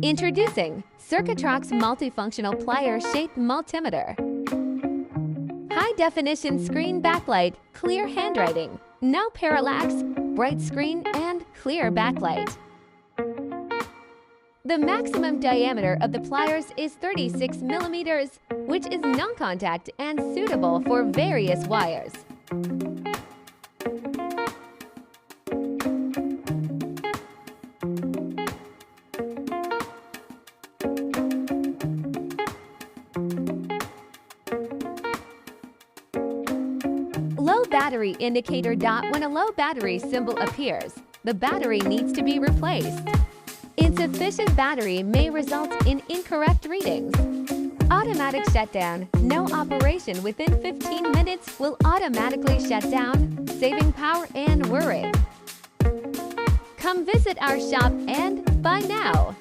Introducing Circuitrocks Multifunctional Plier Shaped Multimeter. High-definition screen backlight, clear handwriting, no parallax, bright screen, and clear backlight. The maximum diameter of the pliers is 36 millimeters, which is non-contact and suitable for various wires. Low battery indicator dot. When a low battery symbol appears, the battery needs to be replaced. Insufficient battery may result in incorrect readings. Automatic shutdown. No operation within 15 minutes will automatically shut down, saving power and worry. Come visit our shop and buy now.